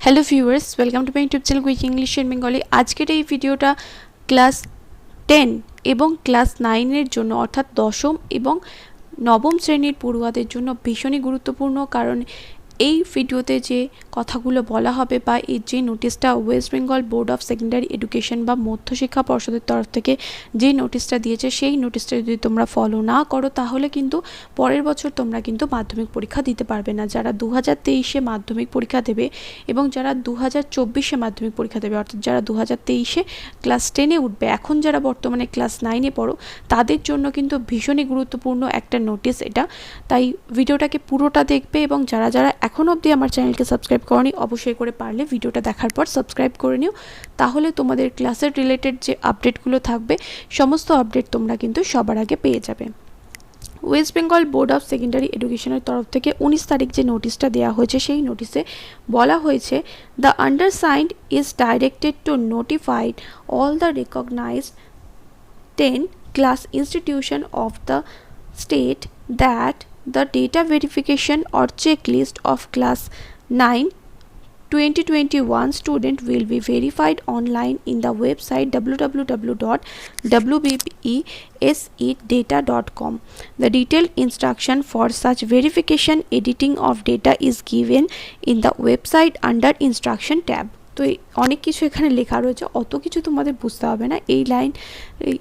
Hello viewers, welcome to my YouTube channel quick English and Bengali. আজকের এই ভিডিওটা class 10 এবং ক্লাস 9 এর জন্য, অর্থাৎ দশম এবং নবম শ্রেণীর পড়ুয়াদের জন্য ভীষণই গুরুত্বপূর্ণ। কারণ এই ভিডিওতে যে কথাগুলো বলা হবে বা এই যে নোটিশটা West Bengal board of secondary education বা মধ্যশিক্ষা পর্ষদের তরফ থেকে যে নোটিশটা দিয়েছে, সেই নোটিশটা যদি তোমরা ফলো না করো তাহলে কিন্তু পরের বছর তোমরা কিন্তু মাধ্যমিক পরীক্ষা দিতে পারবে না। যারা 2023-এ মাধ্যমিক পরীক্ষা দেবে এবং যারা 2024-এ মাধ্যমিক পরীক্ষা দেবে, অর্থাৎ যারা 2023-এ ক্লাস 10-এ উঠবে, এখন যারা বর্তমানে ক্লাস 9-এ পড়ো, তাদের জন্য কিন্তু ভীষণই গুরুত্বপূর্ণ একটা নোটিশ এটা। তাই ভিডিওটাকে পুরোটা দেখবে এবং যারা যারা এখনও অবধি আমার চ্যানেলকে সাবস্ক্রাইব করনি, অবশ্যই করে পারলে ভিডিওটা দেখার পর সাবস্ক্রাইব করে নিও। তাহলে তোমাদের ক্লাসের রিলেটেড যে আপডেটগুলো থাকবে, সমস্ত আপডেট তোমরা কিন্তু সবার আগে পেয়ে যাবে। West Bengal board of secondary এডুকেশনের তরফ থেকে 19 তারিখ যে নোটিশটা দেওয়া হয়েছে, সেই নোটিশে বলা হয়েছে, the undersigned is directed to notified all the recognized 10 class institution of the state that the data verification or checklist of class 9 2021 student will be verified online in the website www.wbesedata.com. The detailed instruction for such verification editing of data is given in the website under instruction tab. তো অনেক কিছু এখানে লেখা রয়েছে, অত কিছু তোমাদের বুঝতে হবে না। এই লাইন,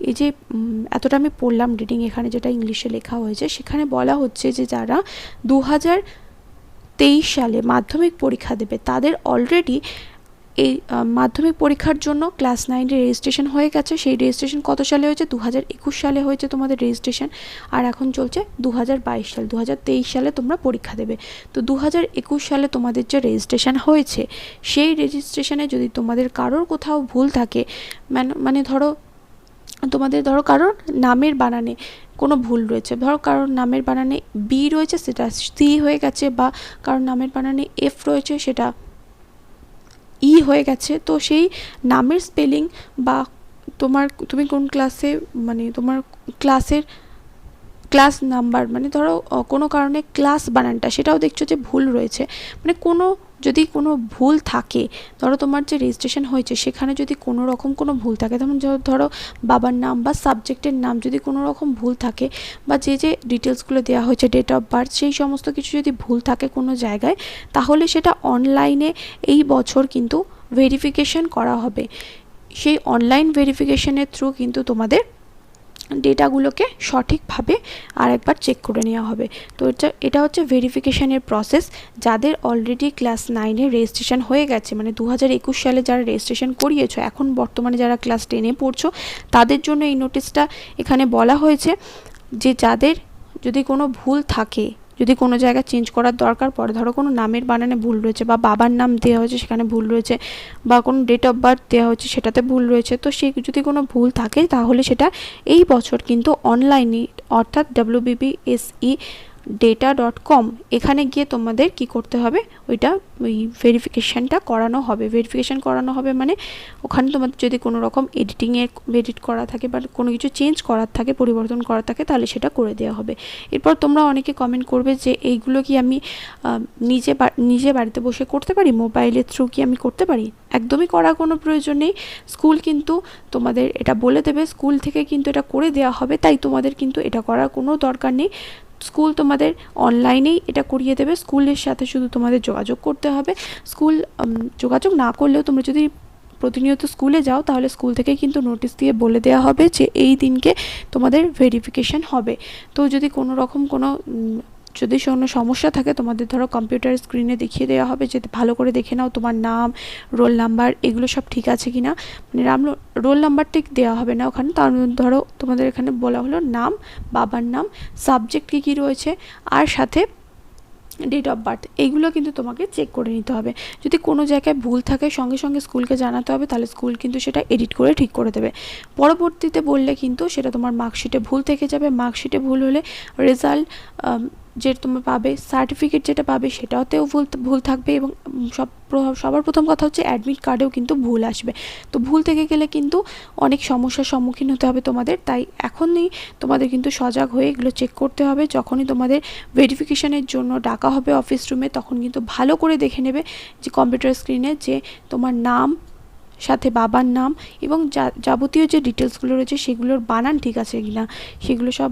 এই যে এতটা আমি পড়লাম রিডিং, এখানে যেটা ইংলিশে লেখা হয়েছে সেখানে বলা হচ্ছে যে যারা 2023 সালে মাধ্যমিক পরীক্ষা দেবে তাদের অলরেডি এই মাধ্যমিক পরীক্ষার জন্য ক্লাস 9-এর রেজিস্ট্রেশন হয়ে গেছে। সেই রেজিস্ট্রেশন কত সালে হয়েছে? 2021 সালে হয়েছে তোমাদের রেজিস্ট্রেশন, আর এখন চলছে 2022 সাল। 2023 সালে তোমরা পরীক্ষা দেবে। তো 2021 সালে তোমাদের যে রেজিস্ট্রেশন হয়েছে, সেই রেজিস্ট্রেশনে যদি তোমাদের কারোর কোথাও ভুল থাকে, মানে তোমাদের কারোর নামের বানানে কোনো ভুল রয়েছে, কারোর নামের বানানে বি রয়েছে সেটা সি হয়ে গেছে, বা কারোর নামের বানানে এফ রয়েছে সেটা ই হয়ে গেছে, তো সেই নামের স্পেলিং বা তুমি কোন ক্লাসে, মানে তোমার ক্লাস নাম্বার, মানে কোনো কারণে ক্লাস বানানটা সেটাও দেখছো যে ভুল রয়েছে, মানে যদি কোনো ভুল থাকে, তোমার যে রেজিস্ট্রেশন হয়েছে সেখানে যদি কোনো রকম কোনো ভুল থাকে, যেমন বাবার নাম বা সাবজেক্টের নাম যদি কোনো রকম ভুল থাকে, বা যে ডিটেলসগুলো দেওয়া হয়েছে, ডেট অফ বার্থ, সেই সমস্ত কিছু যদি ভুল থাকে কোনো জায়গায়, তাহলে সেটা অনলাইনে এই বছর কিন্তু ভেরিফিকেশন করা হবে। সেই অনলাইন ভেরিফিকেশনের থ্রু কিন্তু তোমাদের ডেটাগুলোকে সঠিকভাবে আর একবার চেক করে নেওয়া হবে। তো এটা হচ্ছে ভেরিফিকেশনের প্রসেস। যাদের অলরেডি ক্লাস 9-এর রেজিস্ট্রেশন হয়ে গেছে, মানে 2021 সালে যারা রেজিস্ট্রেশন করিয়েছো, এখন বর্তমানে যারা ক্লাস 10-এ পড়ছো, তাদের জন্য এই নোটিশটা এখানে বলা হয়েছে যে যাদের যদি কোনো ভুল থাকে, যদি কোনো জায়গা চেঞ্জ করার দরকার পড়ে, কোনো নামের বানানে ভুল রয়েছে, বা বাবার নাম দেওয়া হয়েছে সেখানে ভুল রয়েছে, বা কোনো ডেট অফ বার্থ দেওয়া হয়েছে সেটাতে ভুল রয়েছে, তো সেই যদি কোনো ভুল থাকে তাহলে সেটা এই বছর কিন্তু অনলাইনে, অর্থাৎ wbesedata.com এখানে গিয়ে তোমাদের কি করতে হবে, ওই ভেরিফিকেশানটা করানো হবে। ভেরিফিকেশান করানো হবে মানে ওখানে তোমাদের যদি কোনো রকম এডিট করা থাকে বা কোনো কিছু চেঞ্জ করার থাকে, পরিবর্তন করার থাকে, তাহলে সেটা করে দেওয়া হবে। এরপর তোমরা অনেকে কমেন্ট করবে যে এইগুলো কি আমি নিজে বাড়িতে বসে করতে পারি, মোবাইলের থ্রু কি আমি করতে পারি? একদমই করার কোনো প্রয়োজন নেই। স্কুল কিন্তু তোমাদের এটা বলে দেবে, স্কুল থেকে কিন্তু এটা করে দেওয়া হবে, তাই তোমাদের কিন্তু এটা করার কোনো দরকার নেই। স্কুল তোমাদের অনলাইনেই এটা করিয়ে দেবে। স্কুলের সাথে শুধু তোমাদের যোগাযোগ করতে হবে। স্কুল যোগাযোগ না করলেও তোমরা যদি প্রতিনিয়ত স্কুলে যাও, তাহলে স্কুল থেকে কিন্তু নোটিশ দিয়ে বলে দেওয়া হবে যে এই দিনকে তোমাদের ভেরিফিকেশন হবে। তো যদি কোনো রকম কোনো সমস্যা থাকে, তোমাদের কম্পিউটার স্ক্রিনে দেখিয়ে দেওয়া হবে যে ভালো করে দেখে নাও তোমার নাম, রোল নাম্বার এগুলো সব ঠিক আছে কিনা। মানে রোল নাম্বার ঠিক দেওয়া হবে না ওখানে, তার তোমাদের এখানে বলা হলো নাম, বাবার নাম, সাবজেক্ট কী রয়েছে, আর সাথে ডেট অফ বার্থ, এইগুলো কিন্তু তোমাকে চেক করে নিতে হবে। যদি কোনো জায়গায় ভুল থাকে সঙ্গে সঙ্গে স্কুলকে জানাতে হবে, তাহলে স্কুল কিন্তু সেটা এডিট করে ঠিক করে দেবে। পরবর্তীতে বললে কিন্তু সেটা তোমার মার্কশিটে ভুল থেকে যাবে। মার্কশিটে ভুল হলে রেজাল্ট যে তোমরা পাবে, সার্টিফিকেট যেটা পাবে সেটাতেও ভুল থাকবে, এবং সবার প্রথম কথা হচ্ছে অ্যাডমিট কার্ডেও কিন্তু ভুল আসবে। তো ভুল থেকে গেলে কিন্তু অনেক সমস্যার সম্মুখীন হতে হবে তোমাদের। তাই এখনই তোমাদের কিন্তু সজাগ হয়ে এগুলো চেক করতে হবে। যখনই তোমাদের ভেরিফিকেশনের জন্য ডাকা হবে অফিস রুমে, তখন কিন্তু ভালো করে দেখে নেবে যে কম্পিউটার স্ক্রিনে যে তোমার নাম, সাথে বাবার নাম এবং যাবতীয় যে ডিটেলসগুলো রয়েছে সেগুলোর বানান ঠিক আছে কিনা সেগুলো সব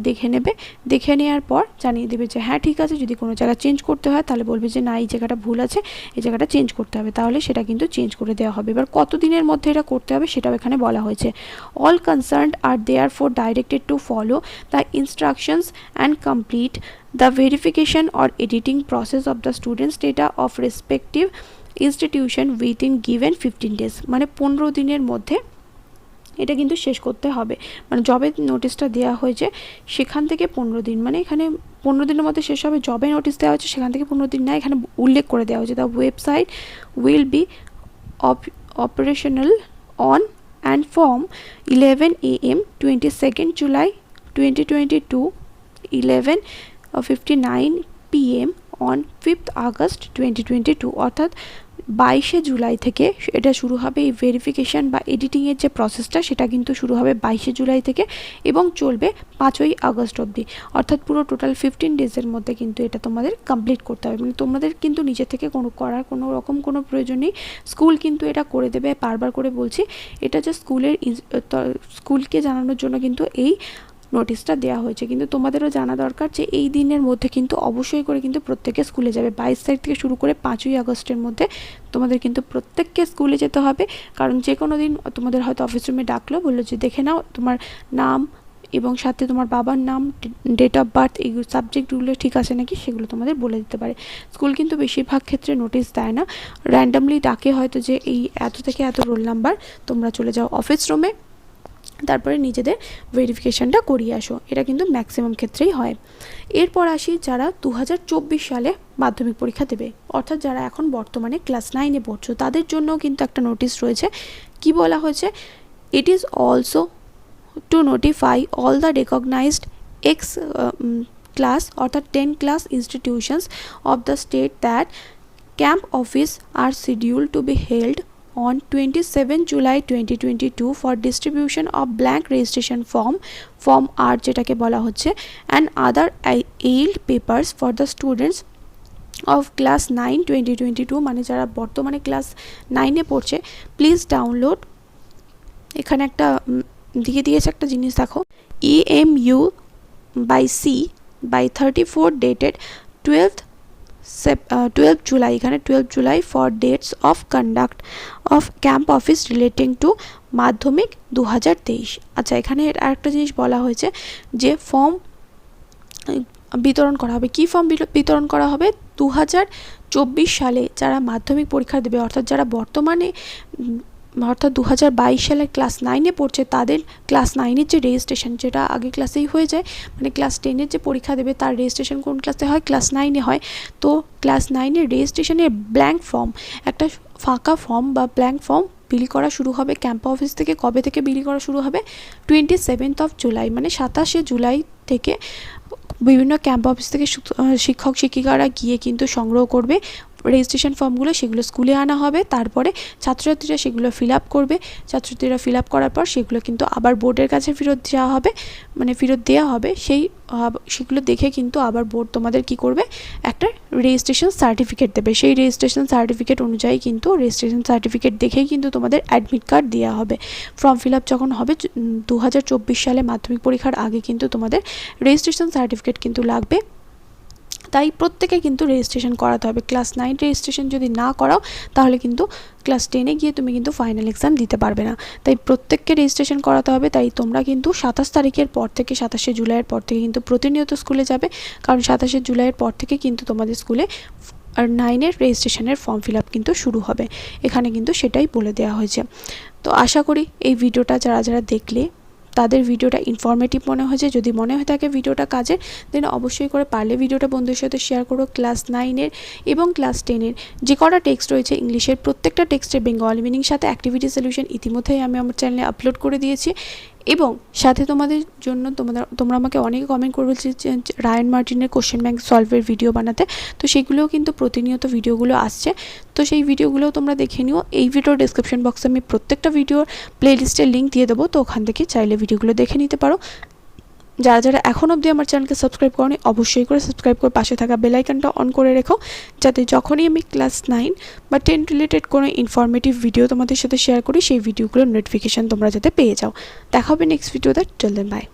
দেখে নেবে। দেখে নেওয়ার পর জানিয়ে দেবে যে হ্যাঁ ঠিক আছে। যদি কোনো জায়গা চেঞ্জ করতে হয় তাহলে বলবে যে না, এই জায়গাটা ভুল আছে, এই জায়গাটা চেঞ্জ করতে হবে, তাহলে সেটা কিন্তু চেঞ্জ করে দেওয়া হবে। এবার কত দিনের মধ্যে এটা করতে হবে সেটাও এখানে বলা হয়েছে। All concerned are therefore directed to follow the instructions and complete the verification or editing process of the students data of respective institution within given 15 days, মানে 15 দিনের মধ্যে এটা কিন্তু শেষ করতে হবে। মানে জবে নোটিশটা দেওয়া হয়েছে সেখান থেকে 15 দিন, মানে এখানে 15 দিনের মধ্যে শেষ হবে। জবে নোটিশ দেওয়া হয়েছে সেখান থেকে 15 দিন না, এখানে উল্লেখ করে দেওয়া হয়েছে the website will be operational on and from 11 AM 22nd July 2022 11:59 PM on 5th August 2022, অর্থাৎ 22শে জুলাই থেকে এটা শুরু হবে। এই ভেরিফিকেশান বা এডিটিংয়ের যে প্রসেসটা সেটা কিন্তু শুরু হবে 22শে জুলাই থেকে এবং চলবে 5ই আগস্ট অবধি, অর্থাৎ পুরো টোটাল 15 ডেজের মধ্যে কিন্তু এটা তোমাদের কমপ্লিট করতে হবে। মানে তোমাদের কিন্তু নিজে থেকে করার কোনো রকম কোনো প্রয়োজন নেই, স্কুল কিন্তু এটা করে দেবে। বারবার করে বলছি, এটা যে স্কুলকে জানানোর জন্য কিন্তু এই নোটিশটা দেওয়া হয়েছে। কিন্তু তোমাদেরও জানা দরকার যে এই দিনের মধ্যে কিন্তু অবশ্যই করে কিন্তু প্রত্যেকে স্কুলে যাবে। 22 তারিখ থেকে শুরু করে 5ই আগস্টের মধ্যে তোমাদের কিন্তু প্রত্যেককে স্কুলে যেতে হবে। কারণ যে কোনো দিন তোমাদের হয়তো অফিস রুমে ডাকলো, বললো যে দেখে নাও তোমার নাম এবং সাথে তোমার বাবার নাম, ডেট অফ বার্থ, এই সাবজেক্টগুলো ঠিক আছে নাকি সেগুলো তোমাদের বলে দিতে পারে। স্কুল কিন্তু বেশিরভাগ ক্ষেত্রে নোটিশ দেয় না, র্যান্ডামলি ডাকে হয়তো যে এই এত থেকে এত রোল নাম্বার, তোমরা চলে যাও অফিস রুমে, তারপরে নিজেদের ভেরিফিকেশানটা করিয়ে আসো। এটা কিন্তু ম্যাক্সিমাম ক্ষেত্রেই হয়। এরপর আসি যারা 2024 সালে মাধ্যমিক পরীক্ষা দেবে, অর্থাৎ যারা এখন বর্তমানে ক্লাস 9-এ পড়ছো, তাদের জন্যও কিন্তু একটা নোটিশ রয়েছে। কি বলা হয়েছে? It is also to notify all the recognized X class অর্থাৎ 10 class institutions of the state that camp office are schedule to be held on 27 July 2022 for distribution of blank registration form R যেটাকে বলা হচ্ছে and other yield papers for the students of class 9 2022, মানে যারা বর্তমানে class 9-এ পড়ছে। Please download, এখানে একটা দিয়ে দিয়েছে একটা জিনিস দেখো, EMU by C by 34 dated 12th July, এখানে 12 July for dates of conduct of camp office relating to মাধ্যমিক 2023। আচ্ছা, এখানে আরেকটা জিনিস বলা হয়েছে যে ফর্ম বিতরণ করা হবে। কি ফর্ম বিতরণ করা হবে? 2024 সালে যারা মাধ্যমিক পরীক্ষা দেবে, অর্থাৎ যারা বর্তমানে অর্থাৎ 2022 সালে ক্লাস 9-এ পড়ছে, তাদের ক্লাস 9-এর যে রেজিস্ট্রেশন, যেটা আগে ক্লাসেই হয়ে যায়, মানে ক্লাস 10-এর যে পরীক্ষা দেবে তার রেজিস্ট্রেশন কোন ক্লাসে হয়? ক্লাস 9-এ হয়। তো ক্লাস 9-এর রেজিস্ট্রেশনের ব্ল্যাঙ্ক ফর্ম, একটা ফাঁকা ফর্ম বা ব্ল্যাঙ্ক ফর্ম বিলি করা শুরু হবে ক্যাম্প অফিস থেকে। কবে থেকে বিলি করা শুরু হবে? 27th July, মানে 27শে জুলাই থেকে বিভিন্ন ক্যাম্প অফিস থেকে শিক্ষক শিক্ষিকারা গিয়ে কিন্তু সংগ্রহ করবে রেজিস্ট্রেশন ফর্মগুলো, সেগুলো স্কুলে আনা হবে। তারপরে ছাত্রছাত্রীরা সেগুলো ফিল আপ করবে। ছাত্রছাত্রীরা ফিল আপ করার পর সেগুলো কিন্তু আবার বোর্ডের কাছে ফেরত দেওয়া হবে, মানে ফেরত দেওয়া হবে। সেগুলো দেখে কিন্তু আবার বোর্ড তোমাদের কি করবে? একটা রেজিস্ট্রেশন সার্টিফিকেট দেবে। সেই রেজিস্ট্রেশন সার্টিফিকেট অনুযায়ী কিন্তু রেজিস্ট্রেশন সার্টিফিকেট দেখেই কিন্তু তোমাদের অ্যাডমিট কার্ড দেওয়া হবে। ফর্ম ফিল আপ যখন হবে 2024 সালে মাধ্যমিক পরীক্ষার আগে কিন্তু তোমাদের রেজিস্ট্রেশন সার্টিফিকেট কিন্তু লাগবে। তাই প্রত্যেকে কিন্তু রেজিস্ট্রেশন করাতে হবে। ক্লাস 9 রেজিস্ট্রেশন যদি না করাও তাহলে কিন্তু ক্লাস 10-এ গিয়ে তুমি কিন্তু ফাইনাল এক্সাম দিতে পারবে না। তাই প্রত্যেককে রেজিস্ট্রেশন করাতে হবে। তাই তোমরা কিন্তু 27 তারিখের পর থেকে 27শে জুলাইয়ের পর থেকে কিন্তু প্রতিনিয়ত স্কুলে যাবে, কারণ 27শে জুলাইয়ের পর থেকে কিন্তু তোমাদের স্কুলে আর 9-এর রেজিস্ট্রেশনের ফর্ম ফিল আপ কিন্তু শুরু হবে। এখানে কিন্তু সেটাই বলে দেওয়া হয়েছে। তো আশা করি এই ভিডিওটা যারা দেখলে তাদের ভিডিওটা ইনফরমেটিভ মনে হয়েছে। যদি মনে হয়ে থাকে ভিডিওটা কাজের, দেন অবশ্যই করে পারলে ভিডিওটা বন্ধুদের সাথে শেয়ার করো। ক্লাস 9-এর এবং ক্লাস 10-এর যে কটা টেক্সট রয়েছে ইংলিশের, প্রত্যেকটা টেক্সটের বেঙ্গলি মিনিং সাথে অ্যাক্টিভিটি সলিউশন ইতিমধ্যেই আমি আমার চ্যানেলে আপলোড করে দিয়েছি। এবং সাথে তোমাদের জন্য তোমরা আমাকে অনেকে কমেন্ট করে বলছে যে রায়ান মার্টিনের কোশ্চেন ব্যাংক সলভের ভিডিও বানাতে, তো সেগুলোও কিন্তু প্রতিনিয়ত ভিডিওগুলো আসছে, তো সেই ভিডিওগুলোও তোমরা দেখে নিও। এই ভিডিওর ডেসক্রিপশন বক্সে আমি প্রত্যেকটা ভিডিওর প্লেলিস্টের লিঙ্ক দিয়ে দেবো, তো ওখান থেকে চাইলে ভিডিওগুলো দেখে নিতে পারো। যারা যারা এখন অবধি আমার চ্যানেলকে সাবস্ক্রাইব করোনি অবশ্যই করে সাবস্ক্রাইব করে পাশে থাকা বেল আইকনটা অন করে রেখো, যাতে যখনই আমি ক্লাস 9 বা 10 রিলেটেড কোনো ইনফরমেটিভ ভিডিও তোমাদের সাথে শেয়ার করি সেই ভিডিওগুলোর নোটিফিকেশান তোমরা যাতে পেয়ে যাও। দেখা হবে নেক্সট ভিডিওতে। Till then by.